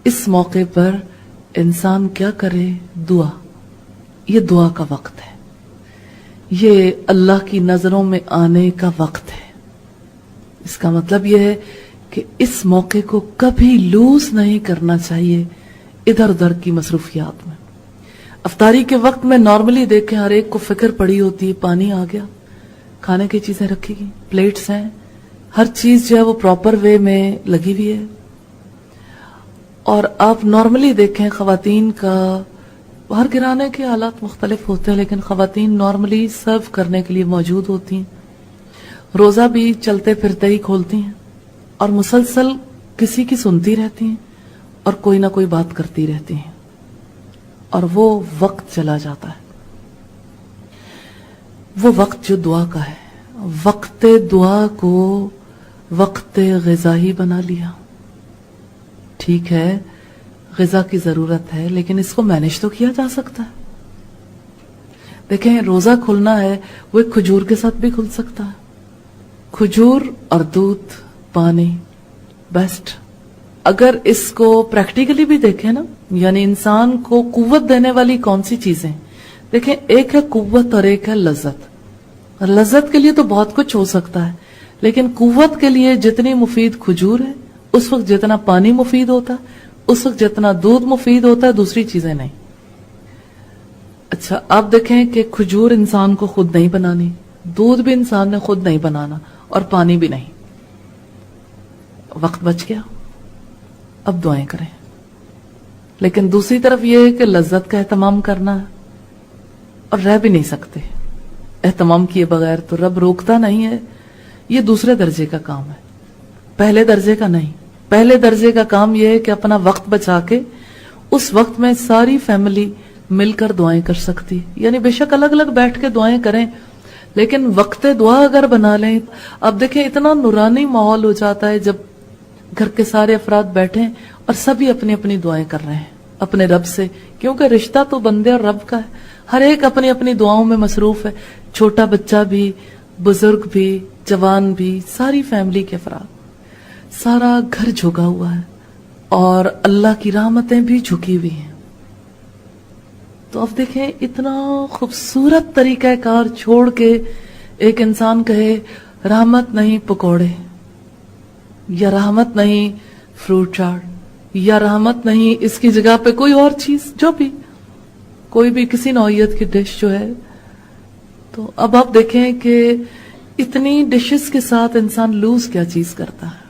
اس موقع پر انسان کیا کرے؟ دعا. یہ دعا کا وقت ہے، یہ اللہ کی نظروں میں آنے کا وقت ہے. اس کا مطلب یہ ہے کہ اس موقع کو کبھی لوز نہیں کرنا چاہیے ادھر ادھر کی مصروفیات میں. افطاری کے وقت میں نارملی دیکھیں ہر ایک کو فکر پڑی ہوتی ہے، پانی آ گیا، کھانے کی چیزیں رکھی گئی، پلیٹس ہیں، ہر چیز جو ہے وہ پراپر وے میں لگی ہوئی ہے. اور آپ نارملی دیکھیں خواتین کا، ہر گھرانے کے حالات مختلف ہوتے ہیں لیکن خواتین نارملی سرو کرنے کے لیے موجود ہوتی ہیں. روزہ بھی چلتے پھرتے ہی کھولتی ہیں اور مسلسل کسی کی سنتی رہتی ہیں اور کوئی نہ کوئی بات کرتی رہتی ہیں، اور وہ وقت چلا جاتا ہے. وہ وقت جو دعا کا ہے، وقت دعا کو وقت غذا ہی بنا لیا. ٹھیک ہے غذا کی ضرورت ہے لیکن اس کو مینج تو کیا جا سکتا ہے. دیکھیں روزہ کھلنا ہے وہ ایک کھجور کے ساتھ بھی کھل سکتا ہے. کھجور اور دودھ، پانی، بیسٹ. اگر اس کو پریکٹیکلی بھی دیکھیں نا، یعنی انسان کو قوت دینے والی کون سی چیزیں، دیکھیں ایک ہے قوت اور ایک ہے لذت. اور لذت کے لیے تو بہت کچھ ہو سکتا ہے لیکن قوت کے لیے جتنی مفید کھجور ہے اس وقت جتنا پانی مفید ہوتا ہے، اس وقت جتنا دودھ مفید ہوتا ہے، دوسری چیزیں نہیں. اچھا آپ دیکھیں کہ کھجور انسان کو خود نہیں بنانی، دودھ بھی انسان نے خود نہیں بنانا، اور پانی بھی نہیں. وقت بچ گیا، اب دعائیں کریں. لیکن دوسری طرف یہ ہے کہ لذت کا اہتمام کرنا ہے اور رہ بھی نہیں سکتے اہتمام کیے بغیر، تو رب روکتا نہیں ہے. یہ دوسرے درجے کا کام ہے، پہلے درجے کا نہیں. پہلے درجے کا کام یہ ہے کہ اپنا وقت بچا کے اس وقت میں ساری فیملی مل کر دعائیں کر سکتی، یعنی بے شک الگ الگ بیٹھ کے دعائیں کریں لیکن وقت دعا اگر بنا لیں. اب دیکھیں اتنا نورانی ماحول ہو جاتا ہے جب گھر کے سارے افراد بیٹھیں اور سبھی اپنی اپنی دعائیں کر رہے ہیں اپنے رب سے، کیونکہ رشتہ تو بندے اور رب کا ہے. ہر ایک اپنی اپنی دعاؤں میں مصروف ہے، چھوٹا بچہ بھی، بزرگ بھی، جوان بھی، ساری فیملی کے افراد، سارا گھر جھکا ہوا ہے اور اللہ کی رحمتیں بھی جھکی ہوئی ہیں. تو اب دیکھیں اتنا خوبصورت طریقہ کار چھوڑ کے ایک انسان کہے رحمت نہیں پکوڑے، یا رحمت نہیں فروٹ چاٹ، یا رحمت نہیں اس کی جگہ پہ کوئی اور چیز، جو بھی کوئی بھی کسی نوعیت کی ڈش جو ہے. تو اب آپ دیکھیں کہ اتنی ڈشز کے ساتھ انسان لوز کیا چیز کرتا ہے؟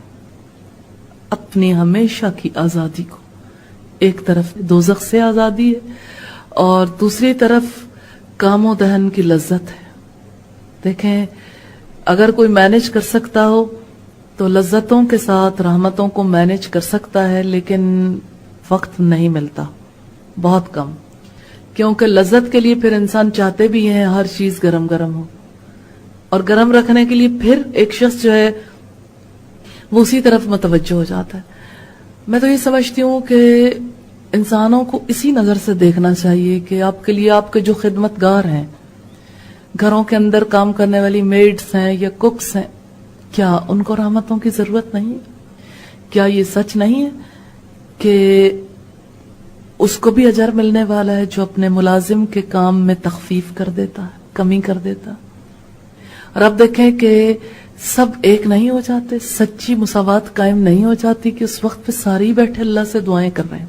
اپنی ہمیشہ کی آزادی کو. ایک طرف دوزخ سے آزادی ہے اور دوسری طرف کام و دہن کی لذت ہے. دیکھیں اگر کوئی مینج کر سکتا ہو تو لذتوں کے ساتھ رحمتوں کو مینج کر سکتا ہے، لیکن وقت نہیں ملتا، بہت کم. کیونکہ لذت کے لیے پھر انسان چاہتے بھی ہیں ہر چیز گرم گرم ہو، اور گرم رکھنے کے لیے پھر ایک شخص جو ہے وہ اسی طرف متوجہ ہو جاتا ہے. میں تو یہ سمجھتی ہوں کہ انسانوں کو اسی نظر سے دیکھنا چاہیے کہ آپ کے لیے آپ کے جو خدمت گار ہیں، گھروں کے اندر کام کرنے والی میڈز ہیں یا ککس ہیں، کیا ان کو رحمتوں کی ضرورت نہیں ہے؟ کیا یہ سچ نہیں ہے کہ اس کو بھی اجر ملنے والا ہے جو اپنے ملازم کے کام میں تخفیف کر دیتا ہے، کمی کر دیتا؟ اور اب دیکھیں کہ سب ایک نہیں ہو جاتے، سچی مساوات قائم نہیں ہو جاتی کہ اس وقت پہ سارے بیٹھے اللہ سے دعائیں کر رہے ہیں.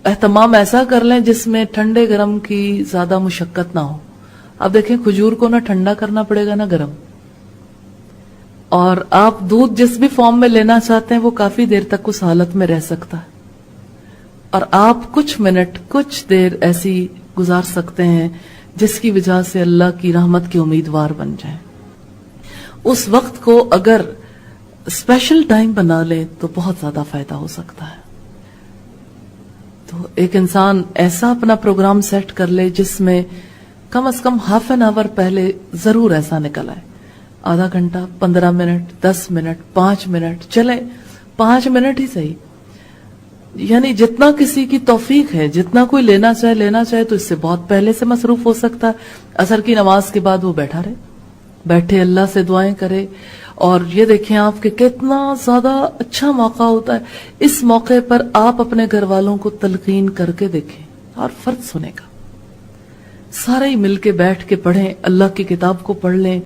اہتمام ایسا کر لیں جس میں ٹھنڈے گرم کی زیادہ مشقت نہ ہو. اب دیکھیں کھجور کو نہ ٹھنڈا کرنا پڑے گا نہ گرم، اور آپ دودھ جس بھی فارم میں لینا چاہتے ہیں وہ کافی دیر تک اس حالت میں رہ سکتا ہے، اور آپ کچھ منٹ کچھ دیر ایسی گزار سکتے ہیں جس کی وجہ سے اللہ کی رحمت کے امیدوار بن جائیں. اس وقت کو اگر اسپیشل ٹائم بنا لے تو بہت زیادہ فائدہ ہو سکتا ہے. تو ایک انسان ایسا اپنا پروگرام سیٹ کر لے جس میں کم از کم ہاف این آور پہلے ضرور ایسا نکل آئے، آدھا گھنٹہ، 15 منٹ، 10 منٹ، 5 منٹ، چلے 5 منٹ ہی صحیح، یعنی جتنا کسی کی توفیق ہے، جتنا کوئی لینا چاہے تو اس سے بہت پہلے سے مصروف ہو سکتا ہے. عصر کی نماز کے بعد وہ بیٹھا رہے، بیٹھے اللہ سے دعائیں کرے. اور یہ دیکھیں آپ کہ کتنا زیادہ اچھا موقع ہوتا ہے اس موقع پر آپ اپنے گھر والوں کو تلقین کر کے دیکھیں اور فرض سنے گا، سارے ہی مل کے بیٹھ کے پڑھیں، اللہ کی کتاب کو پڑھ لیں.